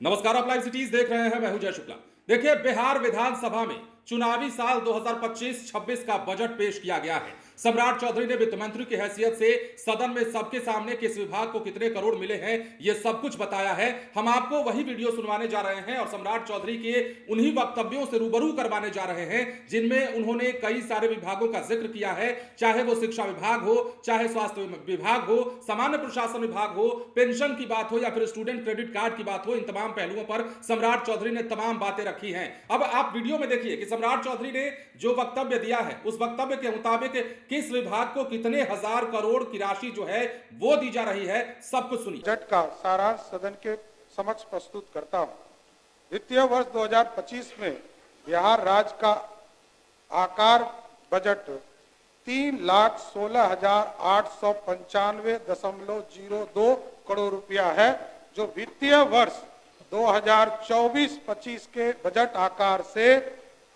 नमस्कार, आप live cities देख रहे हैं। मैं हूं जय शुक्ला। देखिए, बिहार विधानसभा में चुनावी साल 2025-26 का बजट पेश किया गया है। सम्राट चौधरी ने वित्त मंत्री की हैसियत से सदन में सबके सामने किस विभाग को कितने करोड़ मिले हैं, ये सब कुछ बताया है। हम आपको वही वीडियो सुनवाने जा रहे हैं और सम्राट चौधरी के उन्हीं वक्तव्यों से रूबरू करवाने जा रहे हैं जिनमें उन्होंने कई सारे विभागों का जिक्र किया है, चाहे वो शिक्षा विभाग हो, चाहे स्वास्थ्य विभाग हो, सामान्य प्रशासन विभाग हो, पेंशन की बात हो या फिर स्टूडेंट क्रेडिट कार्ड की बात हो। इन तमाम पहलुओं पर सम्राट चौधरी ने तमाम बातें रखी हैं। अब आप वीडियो में देखिए कि सम्राट चौधरी ने जो वक्तव्य दिया है, उस वक्तव्य के मुताबिक किस विभाग को कितने हजार करोड़ की राशि जो है वो दी जा रही है। सब कुछ सुनिए। बजट का सारांश सदन के समक्ष प्रस्तुत करता हूं। वित्तीय वर्ष 2025 में बिहार राज्य का आकार बजट 3,16,895.02 करोड़ रुपया है, जो वित्तीय वर्ष 2024-25 के बजट आकार से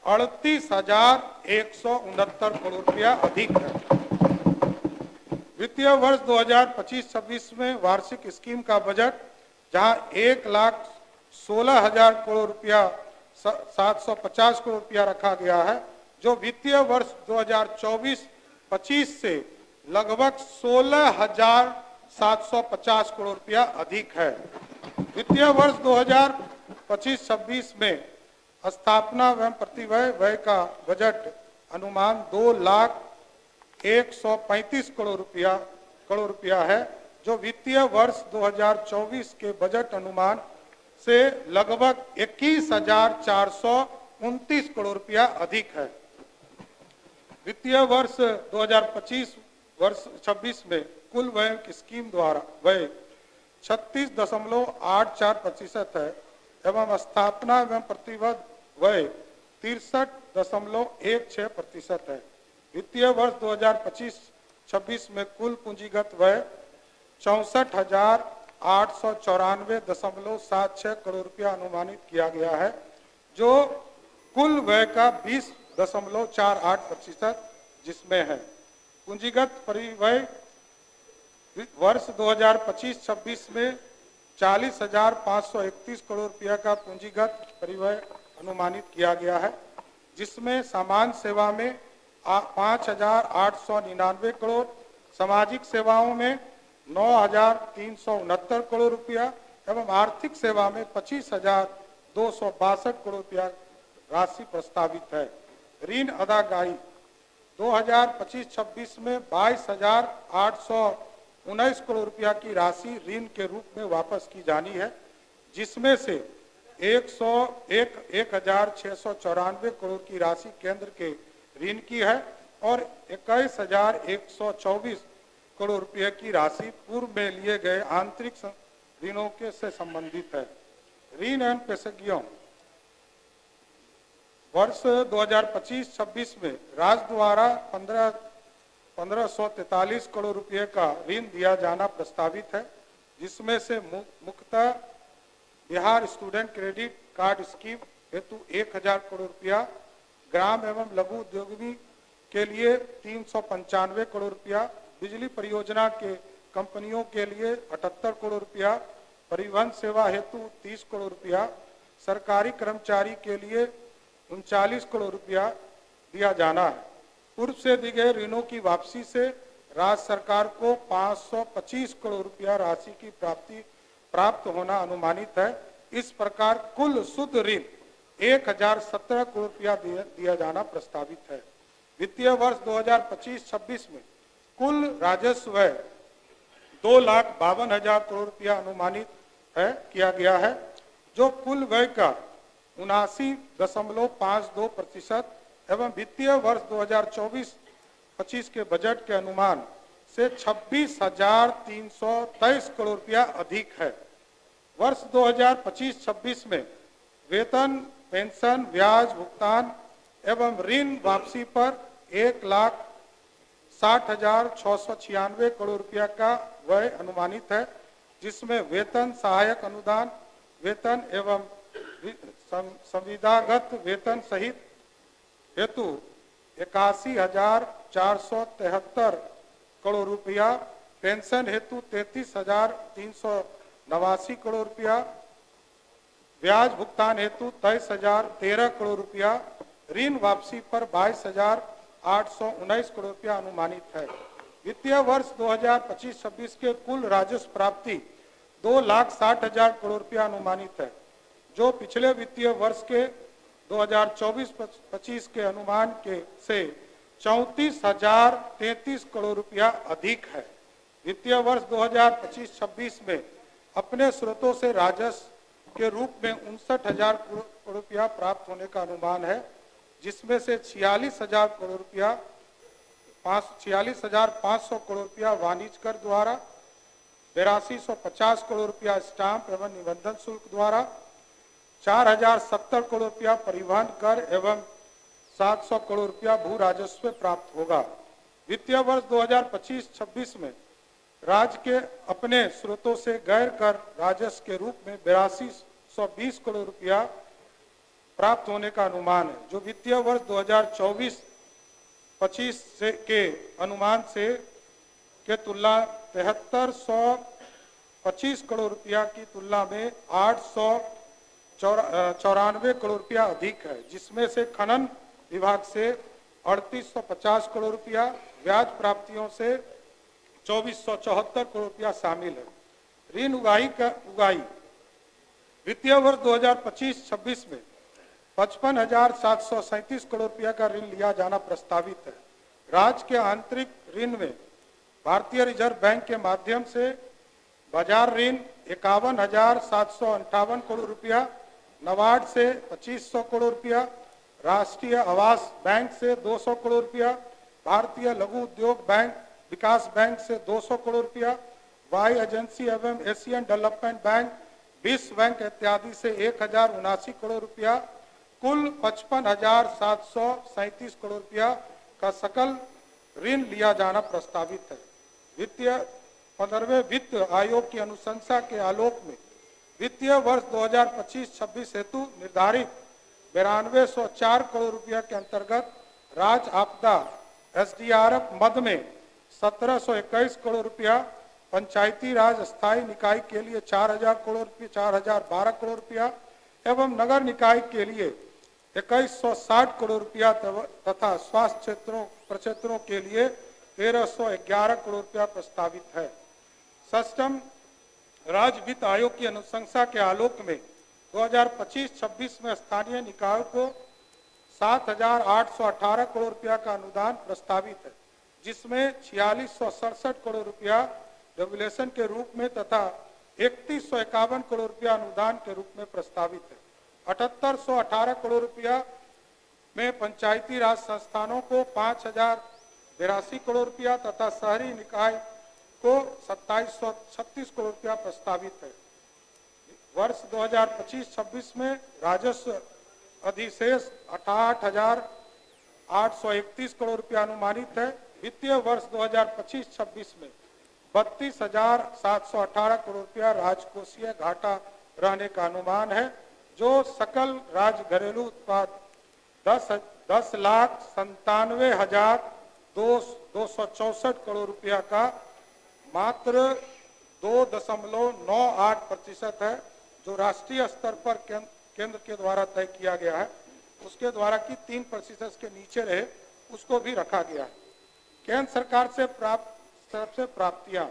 38,169 करोड़ रुपया अधिक है। वित्तीय वर्ष 2025-26 में वार्षिक स्कीम का बजट जहां 1,16,000 करोड़ रुपया 750 करोड़ रुपया रखा गया है, जो वित्तीय वर्ष 2024-25 से लगभग 16,750 करोड़ रुपया अधिक है। वित्तीय वर्ष 2025-26 में स्थापना एवं प्रतिव्यय व्यय का बजट अनुमान 2,135 करोड़ रुपया है, जो वित्तीय वर्ष 2024 के बजट अनुमान से लगभग 21,429 करोड़ रुपया अधिक है। वित्तीय वर्ष 2025-26 में कुल व्यय की स्कीम द्वारा व्यय 36.84% है एवं स्थापना एवं प्रतिबद्ध व्यय 63.16% है। वित्तीय वर्ष 2025-26 में कुल पूंजीगत व्यय 64,894.76 करोड़ रुपया अनुमानित किया गया है, जो कुल व्यय का 20.48% जिसमें है। पूंजीगत परिव्यय वर्ष 2025-26 में 40,531 करोड़ रुपया का पूंजीगत परिव्यय अनुमानित किया गया है, जिसमें सामान्य सेवा में 5,899 करोड़, सामाजिक सेवाओं में 9,369 करोड़ रुपया एवं आर्थिक सेवा में 25,262 करोड़ रुपया राशि प्रस्तावित है। ऋण अदायगी 2025-26 में 22,819 करोड़ रुपया की राशि ऋण के रूप में वापस की जानी है, जिसमें से 1,694 करोड़ की राशि केंद्र के ऋण की है और 21,124 करोड़ रुपये की राशि पूर्व में लिए गए आंतरिक ऋणों के से संबंधित है। ऋण एवं पेशगियों वर्ष 2025-26 में राज्य द्वारा 1,543 करोड़ रुपये का ऋण दिया जाना प्रस्तावित है, जिसमें से मुख्यतः Bihar student credit card scheme हेतु 1,000 करोड़ रुपया, ग्राम एवं लघु उद्योगी के लिए 395 करोड़ रुपया, बिजली परियोजना के कंपनियों के लिए 78 करोड़ रुपया, परिवहन सेवा हेतु 30 करोड़ रुपया, सरकारी कर्मचारी के लिए 39 करोड़ रुपया दिया जाना है। पूर्व से दी गए ऋणों की वापसी से राज्य सरकार को 525 करोड़ रुपया राशि की प्राप्त होना अनुमानित है। इस प्रकार कुल शुद्ध ऋण 1,017 करोड़ रुपया दिया जाना प्रस्तावित है। वित्तीय वर्ष 2025-26 में कुल राजस्व 2,52,000 करोड़ रुपया अनुमानित किया गया है, जो कुल व्यय का 79.52% एवं वित्तीय वर्ष 2024-25 के बजट के अनुमान से 26,323 करोड़ रुपया अधिक है। वर्ष 2025-26 में वेतन, पेंशन, ब्याज भुगतान एवं ऋण वापसी पर 1,60,696 करोड़ रुपया का व्यय अनुमानित है, जिसमें वेतन, सहायक अनुदान वेतन एवं संविदागत वेतन सहित हेतु 81,473 करोड़ रुपया, पेंशन हेतु 33,389 करोड़ रुपया, ब्याज भुगतान हेतु 23,013 करोड़ रुपया, ऋण वापसी पर 22,819 करोड़ रुपया अनुमानित है। वित्तीय वर्ष 2025-26 के कुल राजस्व प्राप्ति 2,60,000 करोड़ रुपया अनुमानित है, जो पिछले वित्तीय वर्ष के 2024-25 के अनुमान के से 34,033 करोड़ रुपया अधिक है। वित्तीय वर्ष 2025-26 में अपने स्रोतों से राजस्व के रूप में 59,000 करोड़ रुपया प्राप्त होने का अनुमान है, जिसमें से 46,000 करोड़ रुपया 46,500 करोड़ रुपया वाणिज्य कर द्वारा, 8250 करोड़ रुपया स्टाम्प एवं निबंधन शुल्क द्वारा, 4,070 करोड़ रुपया परिवहन कर एवं 700 करोड़ रुपया भू राजस्व प्राप्त होगा। वित्तीय वर्ष 2025-26 में राज्य के अपने स्रोतों से गैर कर राजस्व के रूप में 8220 करोड़ रुपया प्राप्त होने का अनुमान है, जो वित्तीय वर्ष 2024-25 से के अनुमान से के तुलना 7325 करोड़ रुपया की तुलना में 894 करोड़ रुपया अधिक है, जिसमें से खनन विभाग से 3850 करोड़ रुपया, ब्याज प्राप्तियों से 2474 करोड़ रुपया शामिल है। ऋण उगाही वित्तीय वर्ष 2025-26 में 55,737 करोड़ रुपया का ऋण लिया जाना प्रस्तावित है। राज्य के आंतरिक ऋण में भारतीय रिजर्व बैंक के माध्यम से बाजार ऋण 51,758 करोड़ रुपया, नबार्ड से 2500 करोड़ रुपया, राष्ट्रीय आवास बैंक से 200 करोड़ रुपया, भारतीय लघु उद्योग बैंक विकास बैंक से 200 करोड़ रुपया, वाई एजेंसी एवं एशियन डेवलपमेंट बैंक, विश्व बैंक इत्यादि से 1,079 करोड़ रुपया, कुल 55,737 करोड़ रुपया का सकल ऋण लिया जाना प्रस्तावित है। वित्तीय 15वें वित्त आयोग की अनुशंसा के आलोक में वित्तीय वर्ष 2025-26 हेतु निर्धारित 9204 करोड़ रुपया के अंतर्गत राज्य आपदा SDRF मद में 1721 करोड़ रुपया, पंचायती राज स्थायी निकाय के लिए 4,000 करोड़ रुपया 4,012 करोड़ रुपया एवं नगर निकाय के लिए 2160 करोड़ रुपया तथा स्वास्थ्य प्रक्षेत्रों के लिए 1311 करोड़ रुपया प्रस्तावित है। षष्ठम राज्य वित्त आयोग की अनुशंसा के आलोक में 2025-26 में स्थानीय निकायों को 7,818 करोड़ रुपया का अनुदान प्रस्तावित है, जिसमें 4667 करोड़ रुपया रेगुलेशन के रूप में तथा 3151 करोड़ रुपया अनुदान के रूप में प्रस्तावित है। 7818 करोड़ रुपया में पंचायती राज संस्थानों को 5,082 करोड़ रुपया तथा शहरी निकाय को 2736 करोड़ रुपया प्रस्तावित है। वर्ष 2025-26 में राजस्व अधिशेष 68,831 करोड़ रुपया अनुमानित है। वित्तीय वर्ष 2025-26 में 32,718 करोड़ रुपया राजकोषीय घाटा रहने का अनुमान है, जो सकल राज्य घरेलू उत्पाद 10,97,264 करोड़ रुपया का मात्र 2.98% है, जो राष्ट्रीय स्तर पर केंद्र के द्वारा तय किया गया है। उसके द्वारा कि 3% के नीचे रहे, उसको भी रखा गया है। केंद्र सरकार से प्राप्तियां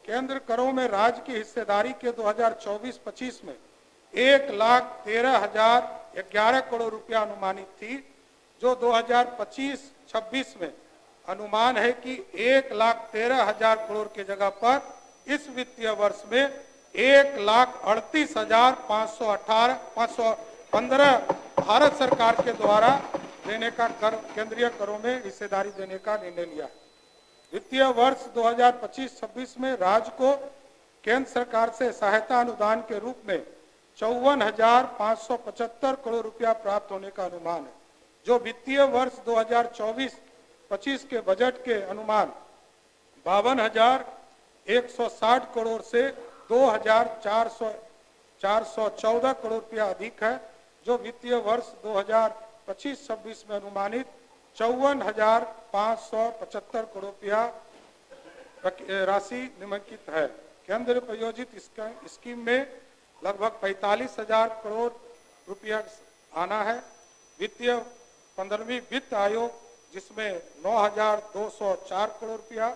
केंद्र करों में राज्य की हिस्सेदारी के 2024-25 में 1,13,011 करोड़ रुपया अनुमानित थी, जो 2025-26 में अनुमान है कि 1,13,000 करोड़ के जगह पर इस वित्तीय वर्ष में 1,38,515 भारत सरकार के द्वारा देने का कर केंद्रीय करों में हिस्सेदारी देने का निर्णय लिया। वित्तीय वर्ष 2025-26 में राज्य को केंद्र सरकार से सहायता अनुदान के रूप में 54,575 करोड़ रुपया प्राप्त होने का अनुमान है, जो वित्तीय वर्ष 2024-25 के बजट के अनुमान 52,160 करोड़ से 2,414 करोड़ रुपया अधिक है, जो वित्तीय वर्ष 2025-26 में अनुमानित 54,575 करोड़ रुपया राशि निम्नलिखित है। केंद्र प्रायोजित स्कीम में लगभग 45,000 करोड़ रुपया आना है। वित्तीय 15वीं वित्त आयोग जिसमें 9,204 करोड़ रुपया,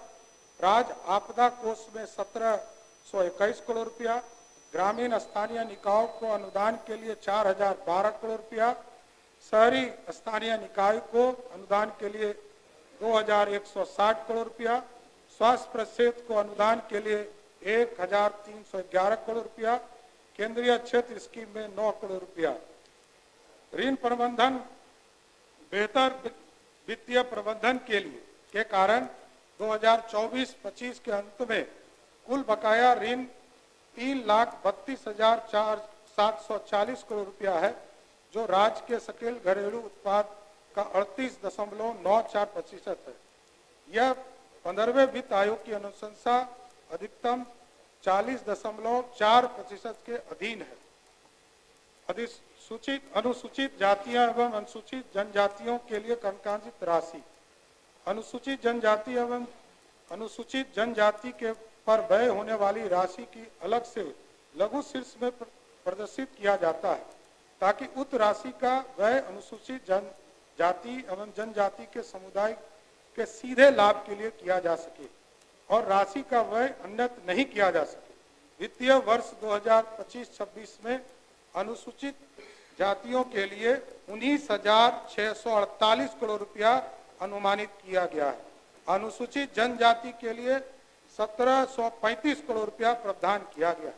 राज्य आपदा कोष में 1,721 करोड़ रुपया, ग्रामीण स्थानीय निकायों को अनुदान के लिए 4,012 करोड़ रुपया, शहरी स्थानीय निकाय को अनुदान के लिए 2,160 करोड़ रुपया, स्वास्थ्य परिषद को अनुदान के लिए 1,311 करोड़ रुपया, केंद्रीय क्षेत्र स्कीम में 9 करोड़ रुपया। ऋण प्रबंधन बेहतर वित्तीय प्रबंधन के लिए के कारण 2024-25 के अंत में कुल बकाया ऋण 3,32,740 करोड़ रुपया है, जो राज्य के सकल घरेलू उत्पाद का 38.94% है। यह 15वें वित्त आयोग की अनुशंसा अधिकतम 40.4% के अधीन है। अनुसूचित जातियां एवं अनुसूचित जनजातियों के लिए कंकांजित राशि, अनुसूचित जनजाति एवं अनुसूचित जनजाति के पर व्यय होने वाली राशि की अलग से लघु शीर्ष में प्रदर्शित किया जाता है, ताकि उक्त राशि का व्यय अनुसूचित जनजाति एवं जनजाति के समुदाय के सीधे लाभ के लिए किया जा सके और राशि का व्यय अन्यत्र नहीं किया जा सके। वित्तीय वर्ष 2025-26 में अनुसूचित जातियों के लिए 19,648 करोड़ रुपया अनुमानित किया गया है। अनुसूचित जनजाति के लिए 1,735 करोड़ रुपया प्रावधान किया गया है।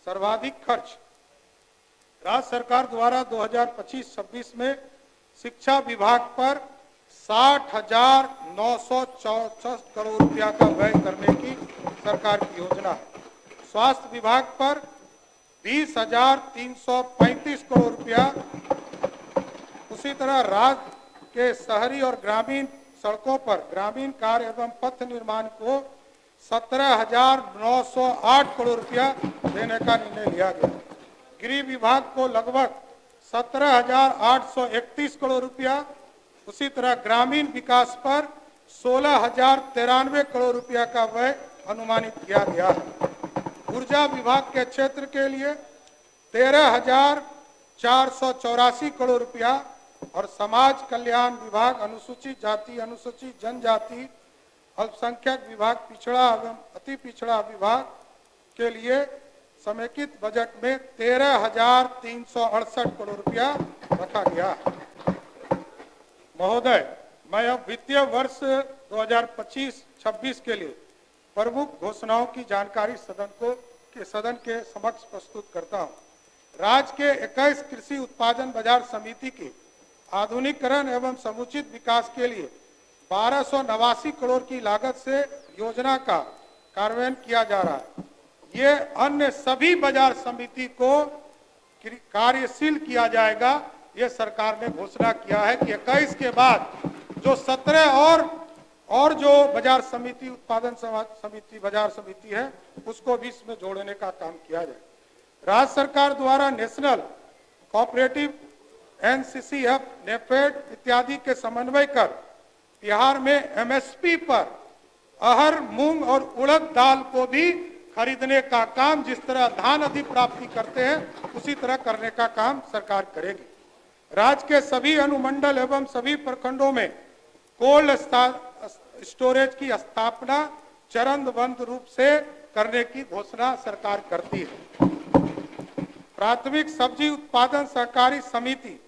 सर्वाधिक खर्च राज्य सरकार द्वारा 2025-26 में शिक्षा विभाग पर 60,964 करोड़ रुपया का व्यय करने की सरकार की योजना है। स्वास्थ्य विभाग पर 20,335 करोड़ रुपया, उसी तरह राज्य के शहरी और ग्रामीण सड़कों पर ग्रामीण कार्य एवं पथ निर्माण को 17,908 करोड़ रुपया देने का निर्णय लिया गया। गृह विभाग को लगभग 17,831 करोड़ रुपया, उसी तरह ग्रामीण विकास पर 16,093 करोड़ रुपया का व्यय अनुमानित किया गया है। ऊर्जा विभाग के क्षेत्र के लिए 13,484 करोड़ रुपया और समाज कल्याण विभाग, अनुसूचित जाति, अनुसूचित जनजाति, अल्पसंख्यक विभाग, पिछड़ा एवं अति पिछड़ा विभाग के लिए समेकित बजट में 13,368 करोड़ रुपया रखा गया। महोदय, मैं अब वित्तीय वर्ष 2025-26 के लिए प्रमुख घोषणाओं की जानकारी सदन के समक्ष प्रस्तुत करता हूं। राज्य के 21 कृषि उत्पादन बाजार समिति के आधुनिकीकरण एवं समुचित विकास के लिए 1,289 करोड़ की लागत से योजना का कार्यान्वयन किया जा रहा है। ये अन्य सभी बाजार समिति को कार्यशील किया जाएगा। ये सरकार ने घोषणा किया है कि 21 के बाद जो 17 और जो बाजार समिति उत्पादन समिति बाजार समिति है उसको भी इसमें जोड़ने का काम किया जाए। राज्य सरकार द्वारा नेशनल कोऑपरेटिव, NCCF, नेफेड इत्यादि के समन्वय कर बिहार में MSP पर अरहर, मूंग और उड़द दाल को भी खरीदने का काम, जिस तरह धान अधिक प्राप्ति करते हैं उसी तरह करने का काम सरकार करेगी। राज्य के सभी अनुमंडल एवं सभी प्रखंडों में कोल्ड स्टोरेज की स्थापना चरणबद्ध रूप से करने की घोषणा सरकार करती है। प्राथमिक सब्जी उत्पादन सहकारी समिति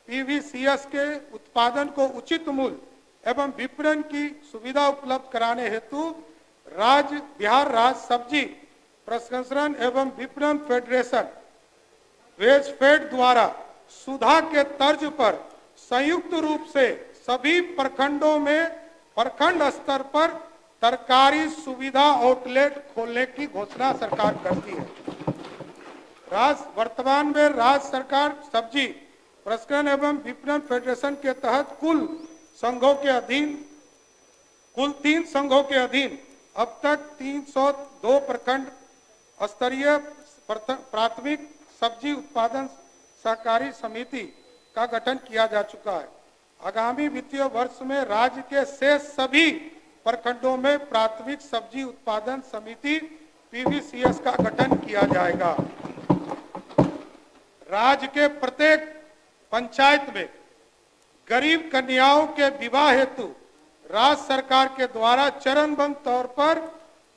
PVCS के उत्पादन को उचित मूल्य एवं विपणन की सुविधा उपलब्ध कराने हेतु बिहार राज्य सब्जी प्रसंस्करण एवं विपणन फेडरेशन वेजफेड द्वारा सुधा के तर्ज पर संयुक्त रूप से सभी प्रखंडों में प्रखंड स्तर पर तरकारी सुविधा आउटलेट खोलने की घोषणा सरकार करती है। वर्तमान में राज्य सरकार सब्जी प्रसंस्करण एवं विपणन फेडरेशन के तहत कुल 3 संघों के अधीन अब तक 302 प्रखंड स्तरीय प्राथमिक सब्जी उत्पादन सहकारी समिति का गठन किया जा चुका है। आगामी वित्तीय वर्ष में राज्य के शेष सभी प्रखंडों में प्राथमिक सब्जी उत्पादन समिति PVCS का गठन किया जाएगा। राज्य के प्रत्येक पंचायत में गरीब कन्याओं के विवाह हेतु राज्य सरकार के द्वारा चरणबद्ध तौर पर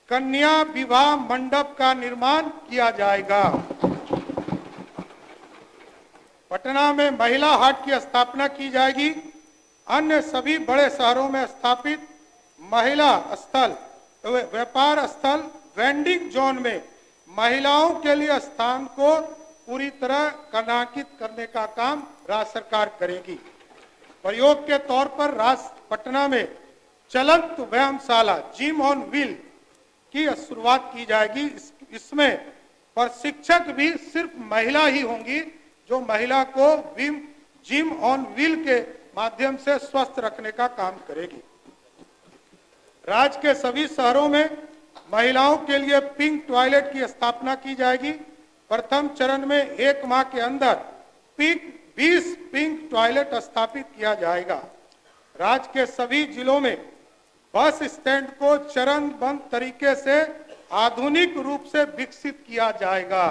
कन्या विवाह मंडप का निर्माण किया जाएगा। पटना में महिला हाट की स्थापना की जाएगी। अन्य सभी बड़े शहरों में स्थापित महिला स्थल, व्यापार स्थल, वेंडिंग जोन में महिलाओं के लिए स्थान को पूरी तरह कनांकित करने का काम राज्य सरकार करेगी। प्रयोग के तौर पर पटना में चलंत व्यायामशाला जिम ऑन व्हील की शुरुआत की जाएगी। इसमें प्रशिक्षक भी सिर्फ महिला ही होंगी, जो महिला को जिम ऑन व्हील के माध्यम से स्वस्थ रखने का काम करेगी। राज्य के सभी शहरों में महिलाओं के लिए पिंक टॉयलेट की स्थापना की जाएगी। प्रथम चरण में 1 माह के अंदर 20 पिंक टॉयलेट स्थापित किया जाएगा। राज्य के सभी जिलों में बस स्टैंड को चरणबद्ध तरीके से आधुनिक रूप से विकसित किया जाएगा।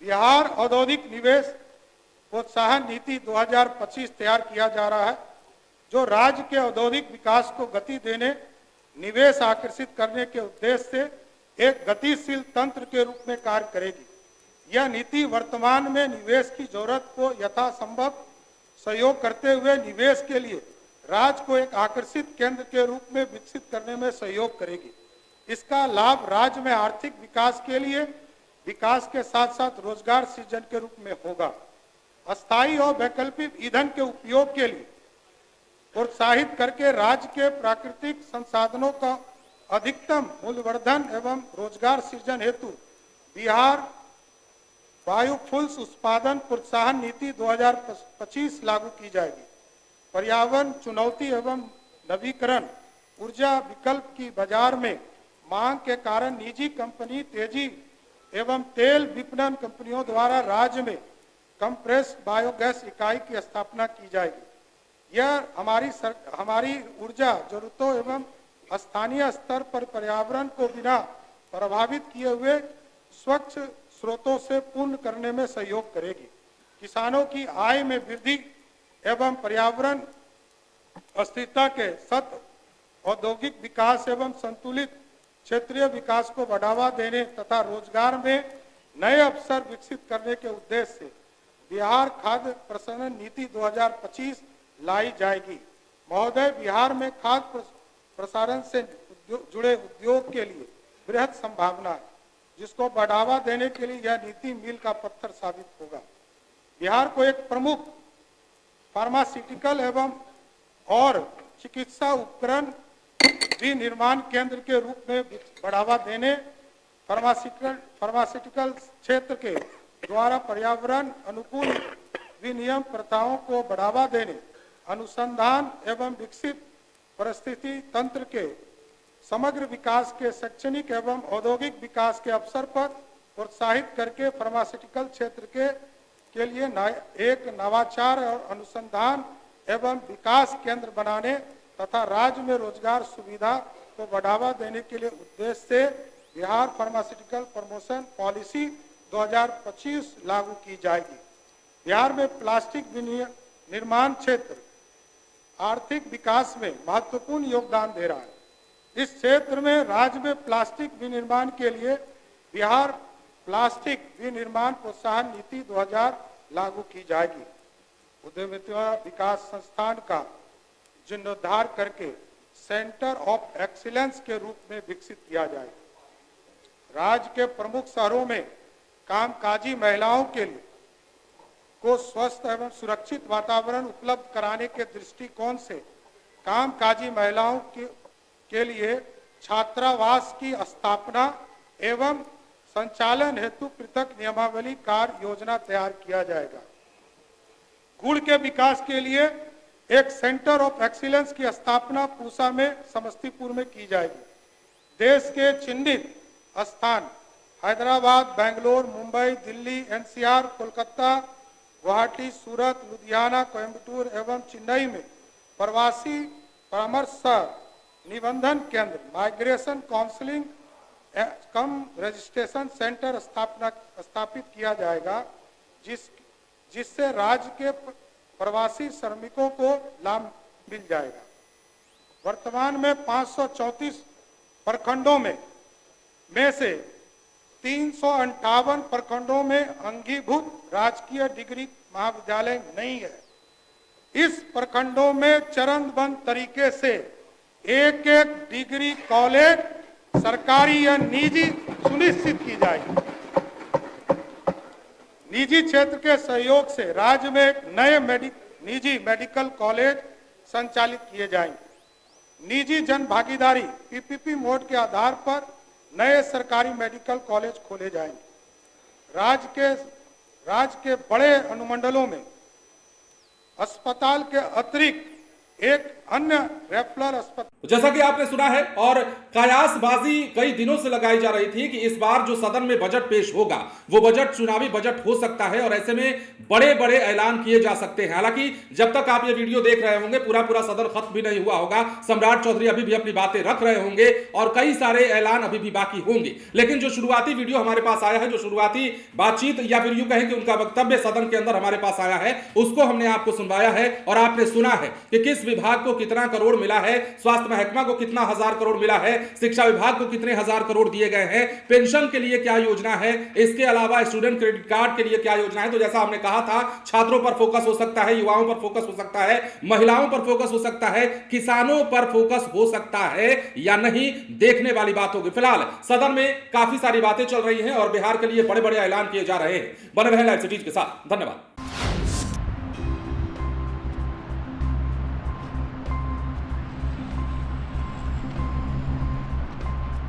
बिहार औद्योगिक निवेश प्रोत्साहन नीति 2025 तैयार किया जा रहा है, जो राज्य के औद्योगिक विकास को गति देने, निवेश आकर्षित करने के उद्देश्य से एक गतिशील तंत्र के रूप में कार्य करेगी। यह नीति वर्तमान में निवेश की जरूरत को यथासंभव सहयोग करते हुए निवेश के लिए राज्य को एक आकर्षित केंद्र के रूप में विकसित करने में सहयोग करेगी। इसका लाभ राज्य में आर्थिक विकास के लिए विकास के साथ साथ रोजगार सृजन के रूप में होगा। अस्थायी और वैकल्पिक ईंधन के उपयोग के लिए प्रोत्साहित करके राज्य के प्राकृतिक संसाधनों का अधिकतम मूल्यवर्धन एवं रोजगार सृजन हेतु बिहार बायोफ्यूल्स उत्पादन प्रोत्साहन नीति 2025 लागू की जाएगी। पर्यावरण चुनौती एवं नवीकरण ऊर्जा विकल्प की बाजार में मांग के कारण निजी कंपनी तेजी एवं तेल विपणन कंपनियों द्वारा राज्य में कंप्रेस्ड बायोगैस इकाई की स्थापना की जाएगी। यह हमारी ऊर्जा जरूरतों एवं स्थानीय स्तर पर पर्यावरण को बिना प्रभावित किए हुए स्वच्छ स्रोतों से पूर्ण करने में सहयोग करेगी। किसानों की आय में वृद्धि एवं पर्यावरण अस्थिरता के साथ औद्योगिक विकास एवं संतुलित क्षेत्रीय विकास को बढ़ावा देने तथा रोजगार में नए अवसर विकसित करने के उद्देश्य से बिहार खाद्य प्रसंस्करण नीति 2025 लाई जाएगी। महोदय, बिहार में खाद्य प्रसारण से जुड़े उद्योग के लिए बृहद संभावना है, जिसको बढ़ावा देने के लिए यह नीति मील का पत्थर साबित होगा। बिहार को एक प्रमुख फार्मास्यूटिकल एवं और चिकित्सा उपकरण विनिर्माण केंद्र के रूप में बढ़ावा देने, फार्मास्यूटिकल क्षेत्र के द्वारा पर्यावरण अनुकूल विनियम प्रथाओं को बढ़ावा देने, अनुसंधान एवं विकसित परिस्थिति तंत्र के समग्र विकास के शैक्षणिक एवं औद्योगिक विकास के अवसर पर प्रोत्साहित करके फार्मास्यूटिकल क्षेत्र के लिए एक नवाचार और अनुसंधान एवं विकास केंद्र बनाने तथा राज्य में रोजगार सुविधा को बढ़ावा देने के लिए उद्देश्य से बिहार फार्मास्यूटिकल प्रमोशन पॉलिसी 2025 लागू की जाएगी। बिहार में प्लास्टिक निर्माण क्षेत्र आर्थिक विकास में महत्वपूर्ण योगदान दे रहा है। इस क्षेत्र में राज्य में प्लास्टिक विनिर्माण के लिए बिहार प्लास्टिक विनिर्माण प्रोत्साहन नीति 2000 लागू की जाएगी। उद्यमिता विकास संस्थान का जीर्णोद्धार करके सेंटर ऑफ एक्सीलेंस के रूप में विकसित किया जाएगा। राज्य के प्रमुख शहरों में कामकाजी महिलाओं के लिए को स्वस्थ एवं सुरक्षित वातावरण उपलब्ध कराने के दृष्टिकोण से कामकाजी महिलाओं के लिए छात्रावास की स्थापना एवं संचालन हेतु पृथक नियमावली कार्य योजना तैयार किया जाएगा। गुड़ के विकास के लिए एक सेंटर ऑफ एक्सीलेंस की स्थापना पूसा में समस्तीपुर में की जाएगी। देश के चिन्हित स्थान हैदराबाद, बेंगलोर, मुंबई, दिल्ली, एनसीआर, कोलकाता, गुवाहाटी, सूरत, लुधियाना, कोयम्बटूर एवं चेन्नई में प्रवासी परामर्श निबंधन केंद्र, माइग्रेशन काउंसलिंग कम रजिस्ट्रेशन सेंटर स्थापित किया जाएगा, जिससे राज्य के प्रवासी श्रमिकों को लाभ मिल जाएगा। वर्तमान में 534 प्रखंडों में से 358 प्रखंडों में अंगीभूत राजकीय डिग्री महाविद्यालय नहीं है। इस प्रखंडों में चरणबद्ध तरीके से एक एक डिग्री कॉलेज सरकारी या निजी सुनिश्चित की जाएगी। निजी क्षेत्र के सहयोग से राज्य में नए निजी मेडिकल कॉलेज संचालित किए जाएंगे। निजी जन भागीदारी पीपीपी मोड के आधार पर नए सरकारी मेडिकल कॉलेज खोले जाएंगे। राज्य के बड़े अनुमंडलों में अस्पताल के अतिरिक्त एक अन्य रेफरल अस्पताल। जैसा कि आपने सुना है और कयासबाजी कई दिनों से लगाई जा रही थी कि इस बार जो सदन में बजट पेश होगा वो बजट चुनावी बजट हो सकता है और ऐसे में बड़े बड़े ऐलान किए जा सकते हैं। हालांकि जब तक आप ये वीडियो देख रहे होंगे पूरा सदन खत्म भी नहीं हुआ होगा, सम्राट चौधरी अभी भी अपनी बातें रख रहे होंगे और कई सारे ऐलान अभी भी बाकी होंगे। लेकिन जो शुरुआती वीडियो हमारे पास आया है, जो शुरुआती बातचीत या फिर यूं कहें कि उनका वक्तव्य सदन के अंदर हमारे पास आया है, उसको हमने आपको सुनवाया है और आपने सुना है कि किस विभाग को कितना करोड़ मिला है, स्वास्थ्य महकमा को कितना 1000 करोड़ मिला है, शिक्षा विभाग को कितने 1000 करोड़ दिए गए हैं, पेंशन के लिए क्या योजना है, इसके अलावा स्टूडेंट क्रेडिट कार्ड के लिए क्या योजना है। तो जैसा हमने कहा था, छात्रों पर फोकस हो सकता है, युवाओं पर फोकस हो सकता है, महिलाओं पर फोकस हो सकता है, किसानों पर फोकस हो सकता है या नहीं, देखने वाली बात होगी। फिलहाल सदन में काफी सारी बातें चल रही हैं और बिहार के लिए बड़े बड़े ऐलान किए जा रहे हैं। बने रहें लाइव सिटीज के साथ। धन्यवाद।